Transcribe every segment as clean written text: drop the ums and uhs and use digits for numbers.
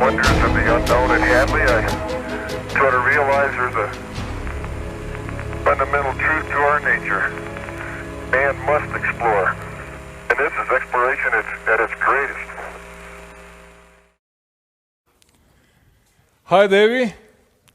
wonders of the unknown in Hadley. I try to realize there's a fundamental truth to our nature. Man must explore. And this is exploration at its greatest. Hi, Davey.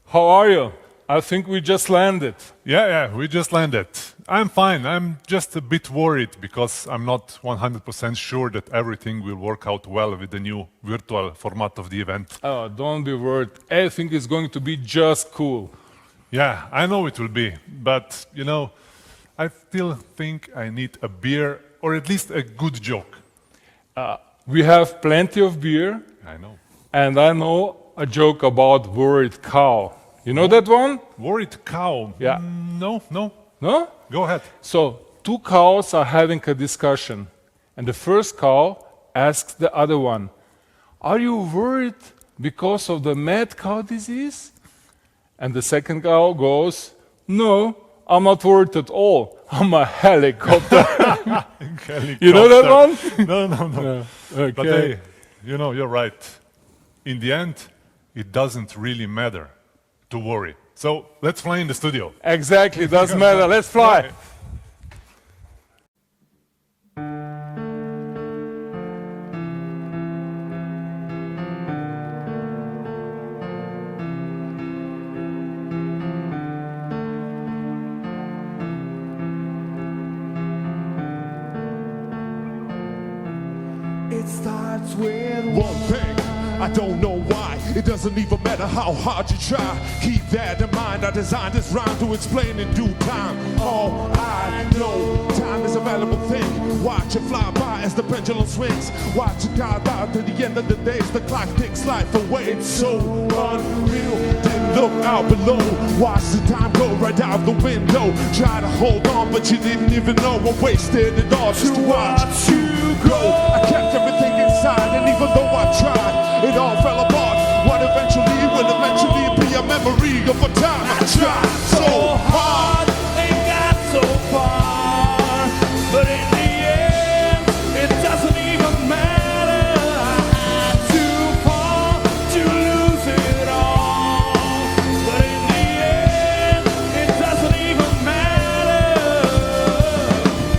How are you? I think we just landed. Yeah, we just landed. I'm fine. I'm just a bit worried because I'm not 100% sure that everything will work out well with the new virtual format of the event. Oh, don't be worried. Everything is going to be just cool. Yeah, I know it will be, but I still think I need a beer or at least a good joke. We have plenty of beer, I know. and I know a joke about worried cow. You know that one? Worried cow? Yeah. No. No? Go ahead. So, two cows are having a discussion, and the first cow asks the other one, "Are you worried because of the mad cow disease?" And the second cow goes, "No, I'm not worried at all. I'm a helicopter." You know that one? No. Okay. But hey, you're right. In the end, it doesn't really matter to worry. So let's fly in the studio. Exactly, doesn't matter. Let's fly. It starts with one thing. I don't know why. It doesn't even matter how hard you try. Keep that in mind. I designed this rhyme to explain in due time. All I know, time is a valuable thing. Watch it fly by as the pendulum swings. Watch it dive out to the end of the day as the clock takes life away. It's so unreal. Didn't look out below. Watch the time go right out the window. Try to hold on, but you didn't even know I wasted it all just to watch you go. I kept everything inside, and even though I tried, it all fell apart. What eventually will eventually be a memory of a time I tried so hard and got so far, but in the end, it doesn't even matter. I had to fall to lose it all, but in the end, it doesn't even matter.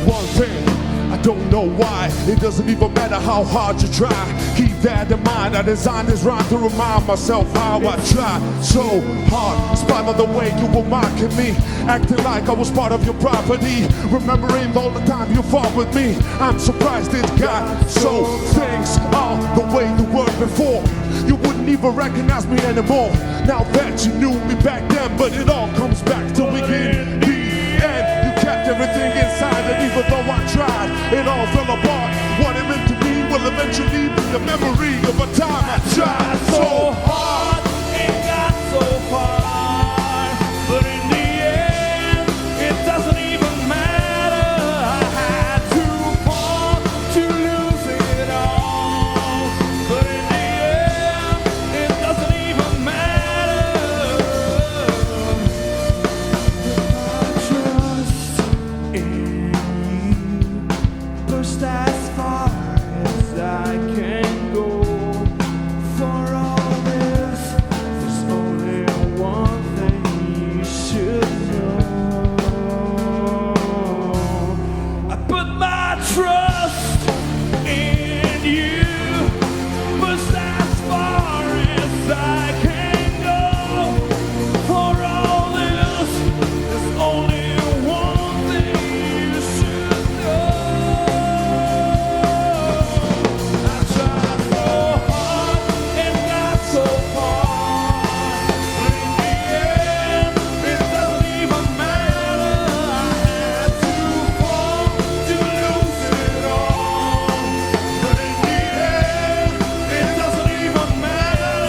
one thing. I don't know why. It doesn't even matter how hard you try. Keep that in mind. I designed this rhyme to remind myself how I tried so hard. In spite of the way you were mocking me, acting like I was part of your property, remembering all the time you fought with me. I'm surprised it got so. Things are the way they were before. You wouldn't even recognize me anymore. Now that you knew me back then, but it all comes back to begin the end. You kept everything inside, and even though I tried, it all fell apart. What it meant to me will eventually be the memory of a time I tried so hard and got so far, but in the end, it doesn't even matter. I had to fall to lose it all, but in the end, it doesn't even matter. I trust in you, pushed as far as I can go. For all this, there's only one thing you should know. I put my trust in you, pushed as far as I can go. For all this, there's only one thing you should know. I tried so hard and got so far, but in the end, it doesn't even matter. I had to fall to lose it all, but in the end, it doesn't even matter.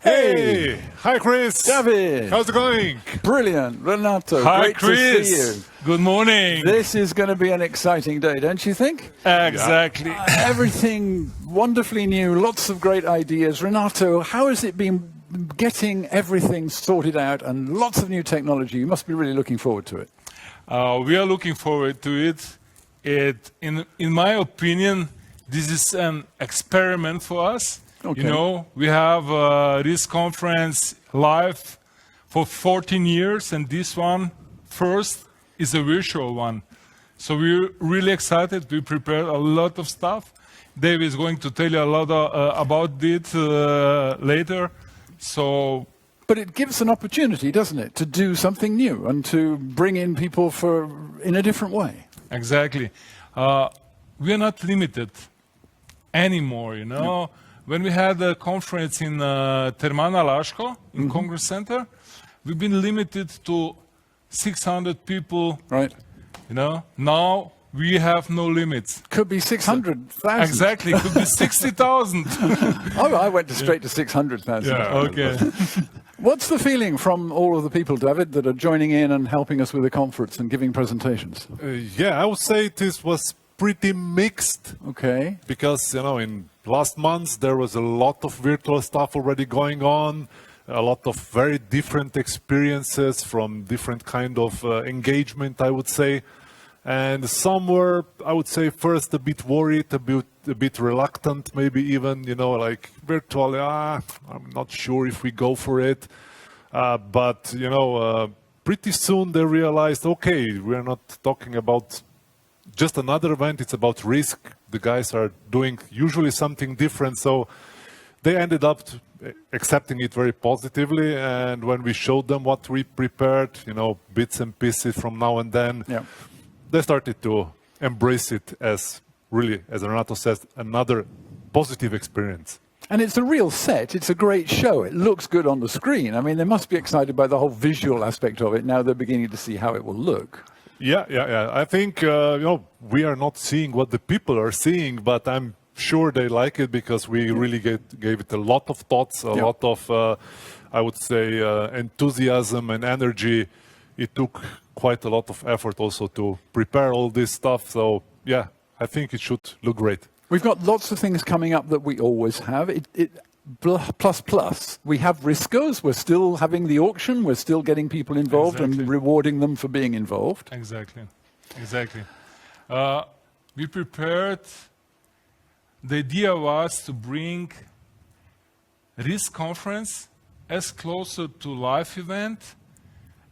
Hey! Hi, Chris! David! How's it going? Brilliant. Renato, Hi, great Chris. to see you. Good morning. This is going to be an exciting day, don't you think? Exactly. Everything wonderfully new, lots of great ideas. Renato, how has it been getting everything sorted out and lots of new technology? You must be really looking forward to it. We are looking forward to it. In my opinion, this is an experiment for us. Okay. You know, we have this conference live for 14 years, and this one first is a virtual one. So we're really excited. We prepared a lot of stuff. Dave is going to tell you a lot about it later. So But it gives an opportunity, doesn't it, to do something new and to bring in people in a different way. exactly, we are not limited anymore. You know, when we had a conference in Termana Laško in Congress Center, we've been limited to 600 people. Right. You know, now we have no limits. Could be 600,000. Exactly, it could be 60,000. Oh, I went straight to 600,000. Okay. What's the feeling from all of the people, David, that are joining in and helping us with the conference and giving presentations? Yeah, I would say this was pretty mixed Okay. because, you know, in last months there was a lot of virtual stuff already going on, a lot of very different experiences from different kind of engagement, I would say. And some were, I would say, first a bit worried, a bit reluctant, maybe even, you know, like virtually, I'm not sure if we go for it. But, you know, pretty soon they realized, okay, we're not talking about just another event, it's about risk. The guys are doing usually something different. So they ended up accepting it very positively. And when we showed them what we prepared, you know, bits and pieces from now and then, Yeah. they started to embrace it as really, as Renato says, another positive experience. And it's a real set. It's a great show. It looks good on the screen. I mean, they must be excited by the whole visual aspect of it. Now they're beginning to see how it will look. Yeah. I think, you know, we are not seeing what the people are seeing, but I'm sure they like it because we really gave it a lot of thoughts, a lot of, I would say, enthusiasm and energy. It took quite a lot of effort also to prepare all this stuff. So, yeah, I think it should look great. We've got lots of things coming up that we always have. Plus, we have Riscos. We're still having the auction. We're still getting people involved Exactly. and rewarding them for being involved. Exactly. We prepared. The idea was to bring this conference as closer to live event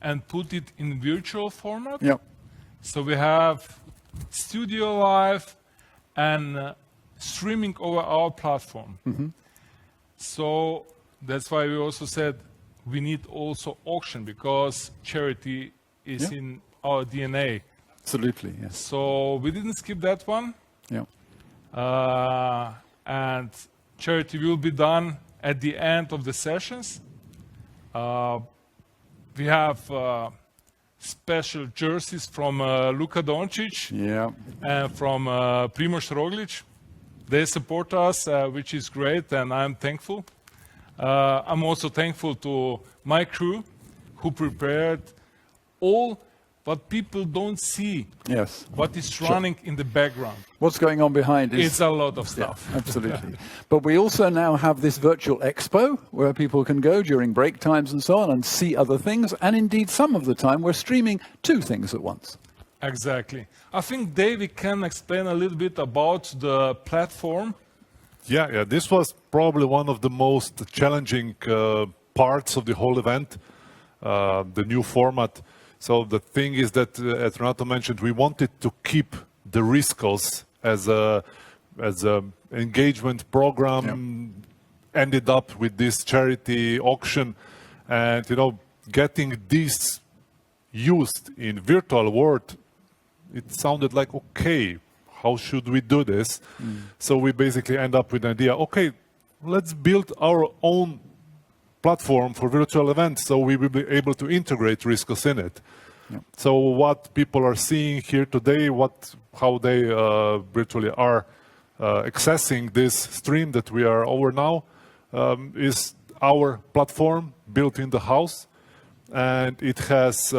and put it in virtual format. Yeah. So we have studio live and streaming over our platform. So that's why we also said we need also auction because charity is Yeah. in our DNA. Absolutely, yes. So we didn't skip that one. Yeah. And charity will be done at the end of the sessions. We have special jerseys from Luka Doncic Yeah. and from Primož Roglic. They support us, which is great, and I'm thankful. I'm also thankful to my crew who prepared all what people don't see, Yes. what is running in the background. What's going on behind is... It's a lot of stuff. Absolutely. But we also now have this virtual expo where people can go during break times and so on and see other things. And indeed, some of the time, we're streaming two things at once. Exactly. I think David can explain a little bit about the platform. Yeah. This was probably one of the most challenging parts of the whole event, the new format. So the thing is that, as Renato mentioned, we wanted to keep the Riscos as a engagement program. Ended up with this charity auction, and you know, getting this used in virtual world, it sounded like, okay, how should we do this? So we basically end up with an idea, okay, let's build our own platform for virtual events so we will be able to integrate Riscos in it. So what people are seeing here today, how they virtually are accessing this stream that we are over now, is our platform built in the house. And it has,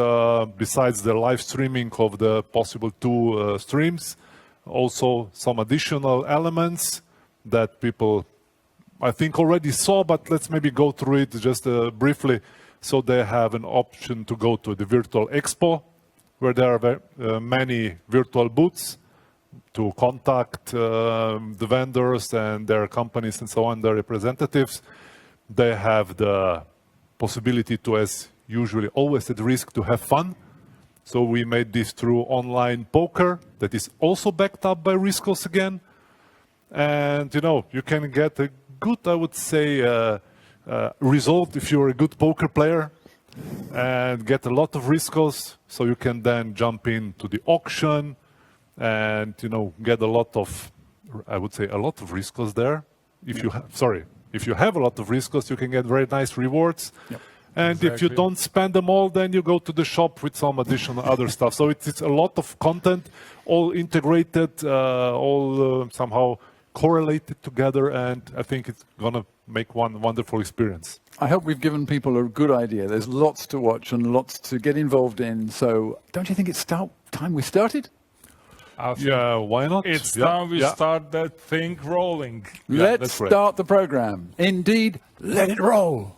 besides the live streaming of the possible 2 streams, also some additional elements that people, I think, already saw, but let's maybe go through it just briefly. So they have an option to go to the virtual expo, where there are many virtual booths to contact the vendors and their companies and so on, their representatives. They have the possibility to, as usually always at risk, to have fun. So we made this through online poker that is also backed up by Riscos again. And, you know, you can get a good, I would say, result if you're a good poker player and get a lot of Riscos. So you can then jump into the auction and, you know, get a lot of, I would say, a lot of Riscos there. If you if you have a lot of Riscos, you can get very nice rewards. Yep. And if you don't spend them all, then you go to the shop with some additional other stuff. So it's a lot of content, all integrated, all somehow correlated together, and I think it's going to make one wonderful experience. I hope we've given people a good idea. There's lots to watch and lots to get involved in. So don't you think it's time we started? Yeah, why not? It's Yeah, time we yeah. start that thing rolling. Yeah, Let's that's right. start the program. Indeed, let it roll.